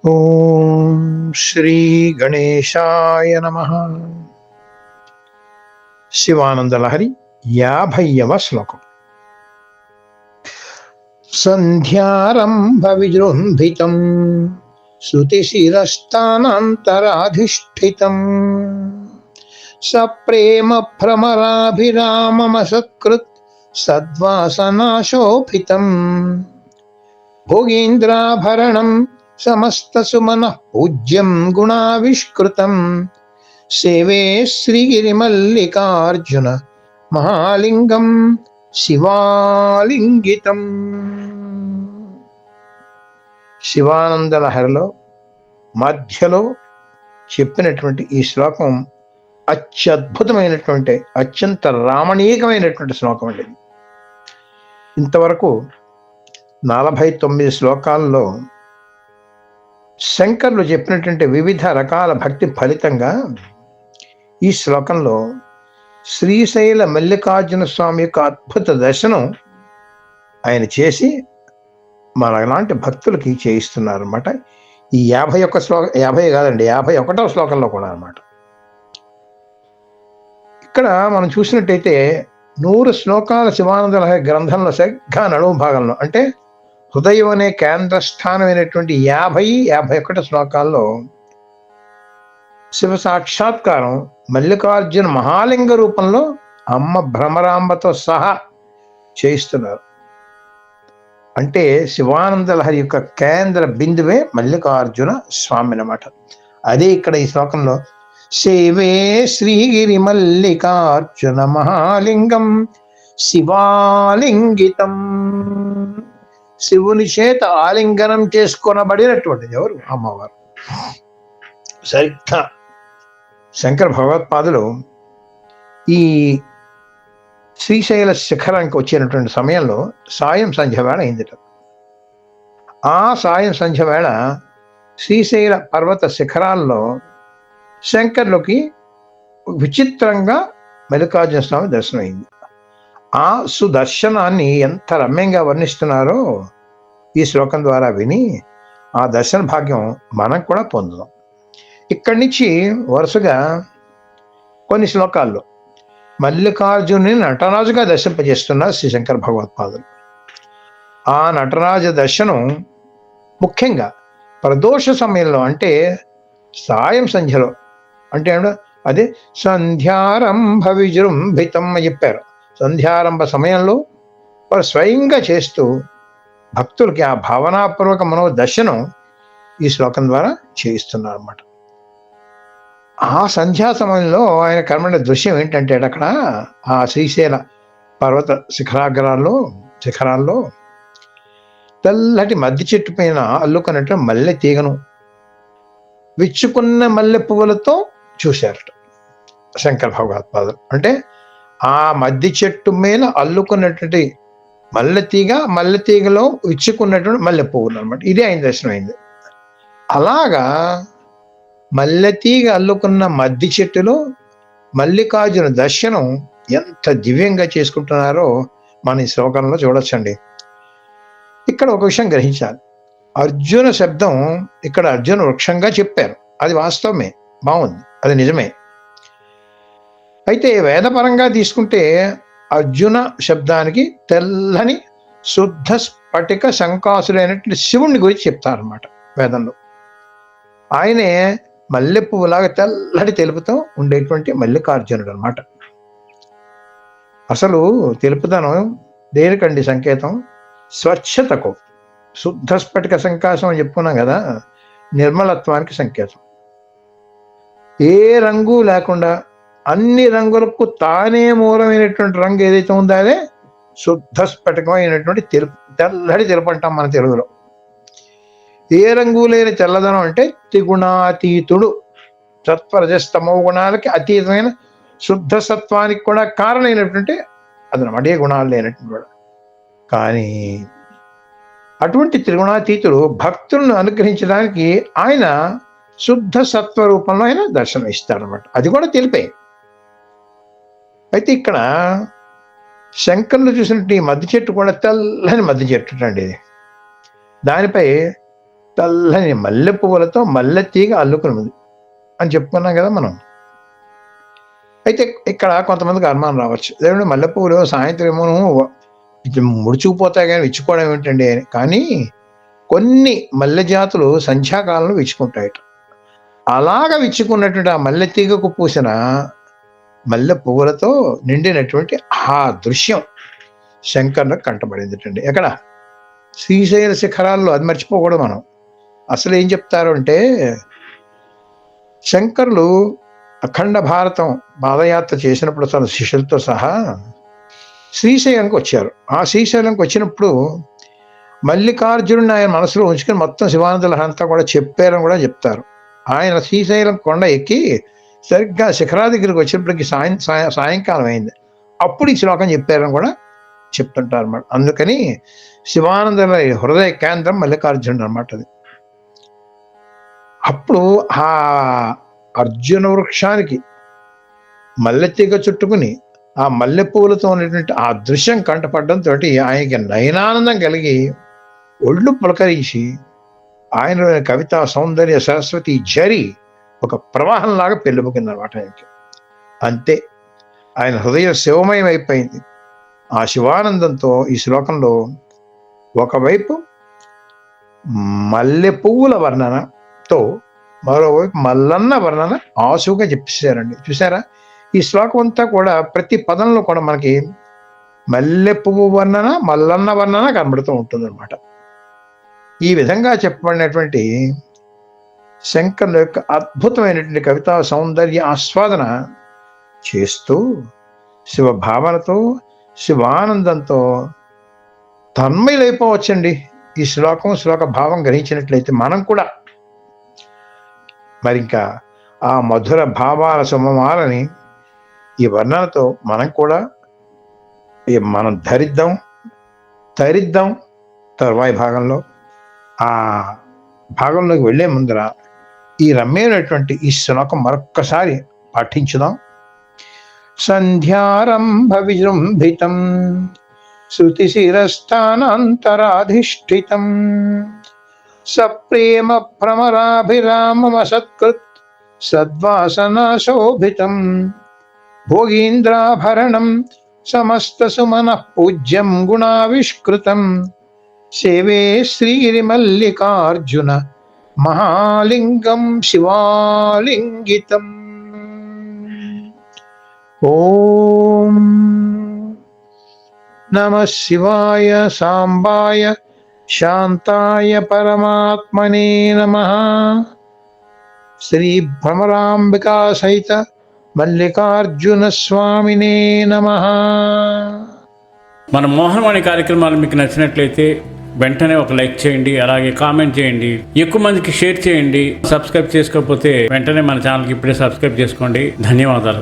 ఓం శ్రీ గణేశాయ నమః. శివానందలహరి 50వ శ్లోకం. సంధ్యారంభ విజృంభితం శృతిశిరస్థానాంతరాధిష్ఠితం సప్రేమ భ్రమరాభిరామమసత్కృత్ సద్వాసనాశోభితం భోగీంద్రాభరణం సమస్త సుమన పూజ్యం గుణావిష్కృతం సేవే శ్రీగిరిమల్లికార్జున మహాలింగం శివాలింగితం. శివానందలహరిలో మధ్యలో చెప్పినటువంటి ఈ శ్లోకం అత్యద్భుతమైనటువంటి అత్యంత రామణీయకమైనటువంటి శ్లోకం అండి. ఇంతవరకు 49 శ్లోకాల్లో శంకర్లు చెప్పినటువంటి వివిధ రకాల భక్తి ఫలితంగా ఈ శ్లోకంలో శ్రీశైల మల్లికార్జున స్వామి యొక్క అద్భుత దర్శనం ఆయన చేసి మనలాంటి భక్తులకి చేయిస్తున్నారన్నమాట. ఈ 51 శ్లోకం, 50 కాదండి, 51వ శ్లోకంలో కూడా అన్నమాట. ఇక్కడ మనం చూసినట్టయితే 100 శ్లోకాల శివానందలహరి గ్రంథంలో సరిగ్గా నడుము భాగంలో అంటే హృదయం అనే కేంద్ర స్థానమైనటువంటి 50-51 శ్లోకాల్లో శివ సాక్షాత్కారం మల్లికార్జున మహాలింగ రూపంలో అమ్మ భ్రమరాంబతో సహా చేయిస్తున్నారు. అంటే శివానందలహరి యొక్క కేంద్ర బిందువే మల్లికార్జున స్వామి అన్నమాట. అదే ఇక్కడ ఈ శ్లోకంలో సేవే శ్రీగిరి మల్లికార్జున మహాలింగం శివాలింగితం. శివుని చేత ఆలింగనం చేసుకొనబడినటువంటిది ఎవరు? అమ్మవారు. సరిగ్గా శంకర భగవత్పాదులు ఈ శ్రీశైల శిఖరానికి వచ్చినటువంటి సమయంలో సాయం సంధ్య వేళ అయిందిట. ఆ సాయం సంధ్య వేళ శ్రీశైల పర్వత శిఖరాల్లో శంకర్లకి విచిత్రంగా మల్లికార్జున స్వామి దర్శనమైంది. ఆ సుదర్శనాన్ని ఎంత రమ్యంగా వర్ణిస్తున్నారో ఈ శ్లోకం ద్వారా విని ఆ దర్శన భాగ్యం మనం కూడా పొందుదాం. ఇక్కడి నుంచి వరుసగా కొన్ని శ్లోకాల్లో మల్లికార్జునుని నటరాజుగా దర్శింపజేస్తున్నారు శ్రీ శంకర భగవత్పాదులు. ఆ నటరాజ దర్శనం ముఖ్యంగా ప్రదోష సమయంలో అంటే సాయం సంధ్యలో అంటే అదే సంధ్యారంభ విజృంభితం అని చెప్పారు. సంధ్యారంభ సమయంలో వారు స్వయంగా చేస్తూ భక్తులకి ఆ భావనాపూర్వక మనో దర్శనం ఈ శ్లోకం ద్వారా చేయిస్తున్నారు అన్నమాట. ఆ సంధ్యా సమయంలో ఆయన కర్మణ దృశ్యం ఏంటంటే అక్కడ ఆ శ్రీశైల పర్వత శిఖరాల్లో తెల్లటి మద్ది చెట్టు పైన అల్లుకున్నట్టు మల్లె తీగను విచ్చుకున్న మల్లె పువ్వులతో చూశారట శంకర భగవత్పాదులు. అంటే ఆ మద్ది చెట్టు మీద అల్లుకున్నటువంటి మల్లె తీగలో విచ్చుకున్నటువంటి మల్లె పువ్వులు అనమాట. ఇదే ఆయన దర్శనం అయింది. అలాగా మల్లెతీగ అల్లుకున్న మద్ది చెట్టులో మల్లికార్జున దర్శనం ఎంత దివ్యంగా చేసుకుంటున్నారో మన ఈ శ్లోకంలో చూడొచ్చండి. ఇక్కడ ఒక విషయం గ్రహించాలి. అర్జున శబ్దం ఇక్కడ అర్జున వృక్షంగా చెప్పారు. అది వాస్తవమే, బాగుంది, అది నిజమే. అయితే వేదపరంగా తీసుకుంటే అర్జున శబ్దానికి తెల్లని శుద్ధ స్ఫటిక శంకాసుడైనటువంటి శివుణ్ణి గురించి చెప్తారన్నమాట వేదంలో. ఆయనే మల్లె పువ్వులాగా తెల్లటి తెలుపుతో ఉండేటువంటి మల్లికార్జునుడు అనమాట. అసలు తెలుపుదనం దేనికండి సంకేతం? స్వచ్ఛతకు. శుద్ధ స్ఫటిక సంకాసం అని చెప్పుకున్నాం కదా, నిర్మలత్వానికి సంకేతం. ఏ రంగు లేకుండా అన్ని రంగులకు తానే మూలమైనటువంటి రంగు ఏదైతే ఉందో అదే శుద్ధ స్ఫటికమైనటువంటి తెల్లటి తెలుపు అంటాం మన తెలుగులో. ఏ రంగు లేని తెల్లదనం అంటే త్రిగుణాతీతుడు. సత్వరజస్తమో గుణాలకి అతీతమైన శుద్ధ సత్వానికి కూడా కారణమైనటువంటి అదనమాట, ఏ గుణాలు లేనటువంటి వాడు. కానీ అటువంటి త్రిగుణాతీతుడు భక్తులను అనుగ్రహించడానికి ఆయన శుద్ధ సత్వ రూపంలో ఆయన దర్శనం ఇస్తాడనమాట. అది కూడా తెలిపే. అయితే ఇక్కడ శంకర్లు చూసినట్టు ఈ మద్ది చెట్టు కూడా తెల్లని మద్ది చెట్టు అండి. ఇది దానిపై తెల్లని మల్లె పువ్వులతో మల్లె తీగ అల్లుకున్నది అని చెప్పుకున్నాం కదా మనం. అయితే ఇక్కడ కొంతమందికి అనుమానం రావచ్చు, లేదంటే మల్లె పువ్వులు సాయంత్రం ఏమోను ముడుచుకుపోతాయి కానీ విచ్చుకోవడం ఏమిటండి అని. కానీ కొన్ని మల్లె జాతులు సంధ్యాకాలంలో విచ్చుకుంటాయట. అలాగ విచ్చుకున్నటువంటి ఆ మల్లె తీగకు పూసిన మల్లె పువ్వులతో నిండినటువంటి ఆ దృశ్యం శంకరులకు కంటపడిందిటండి. ఎక్కడ? శ్రీశైల శిఖరాల్లో. అది మర్చిపోకూడదు మనం. అసలు ఏం చెప్తారు అంటే, శంకరులు అఖండ భారతం పాదయాత్ర చేసినప్పుడు తన శిష్యులతో సహా శ్రీశైలంకి వచ్చారు. ఆ శ్రీశైలంకి వచ్చినప్పుడు మల్లికార్జునుడిని ఆయన మనసులో ఉంచుకొని మొత్తం శివానంద లహరి అంతా కూడా చెప్పారని కూడా చెప్తారు. ఆయన శ్రీశైలం కొండ ఎక్కి సరిగ్గా శిఖరా దగ్గరికి వచ్చినప్పటికి సాయంకాలం అయింది. అప్పుడు ఈ శ్లోకం చెప్పారని కూడా చెప్తుంటారు అన్నమాట. అందుకని శివానంద హృదయ కేంద్రం మల్లికార్జునుడు అనమాట అది. అప్పుడు ఆ అర్జున వృక్షానికి మల్లె తీగ చుట్టుకుని ఆ మల్లె పువ్వులతో ఉన్నటువంటి ఆ దృశ్యం కంటపడడంతో ఆయనకి నయనానందం కలిగి ఒళ్ళు పులకరించి ఆయన కవితా సౌందర్య సరస్వతి జరి ఒక ప్రవాహంలాగా పెళ్ళిపోయిందనమాట ఆయనకి. అంతే, ఆయన హృదయం శివమయం అయిపోయింది. ఆ శివానందంతో ఈ శ్లోకంలో ఒకవైపు మల్లె పువ్వుల వర్ణనతో మరోవైపు మల్లన్న వర్ణన ఆసుగా చెప్పేశారండి. చూసారా? ఈ శ్లోకం అంతా కూడా ప్రతి పదంలో కూడా మనకి మల్లె పువ్వు వర్ణన, మల్లన్న వర్ణన కనబడుతూ ఉంటుంది అనమాట. ఈ విధంగా చెప్పబడినటువంటి శంకరుల యొక్క అద్భుతమైనటువంటి కవితా సౌందర్య ఆస్వాదన చేస్తూ శివభావనతో శివానందంతో తన్మయులైపోవచ్చండి. ఈ శ్లోక భావం గ్రహించినట్లయితే మనం కూడా మరి ఇంకా ఆ మధుర భావాల సుమమాలని ఈ వర్ణనతో మనం కూడా మనం తరిద్దాం. తర్వాయి భాగంలో ఆ భాగంలోకి వెళ్ళే ముందర ఈ రమ్యమైనటువంటి ఈ శ్లోకం మరొక్కసారి పాఠించుదాం. సంధ్యారంభ విజృంభితం శృతిశిరస్థానాంతరాధిష్ఠితం సప్రేమ భ్రమరాభిరామమసత్కృత్ సద్వాసనా శోభితం భోగీంద్రాభరణం సమస్త సుమన పూజ్యం గుణావిష్కృతం సేవే శ్రీమల్లికార్జున మహాలింగం శివాలింగితం. ఓం నమః శివాయ సాంబాయ శాంతాయ పరమాత్మనే నమః. శ్రీ భ్రమరాంబికా సహిత మల్లికార్జున స్వామినే నమః. మన మోహనవాణి కార్యక్రమాలు మీకు నచ్చినట్లయితే వెంటనే ఒక లైక్ చేయండి, అలాగే కామెంట్ చేయండి, ఎక్కువ మందికి షేర్ చేయండి. సబ్స్క్రైబ్ చేసుకోకపోతే వెంటనే మన ఛానల్కి ఇప్పుడే సబ్స్క్రైబ్ చేసుకోండి. ధన్యవాదాలు.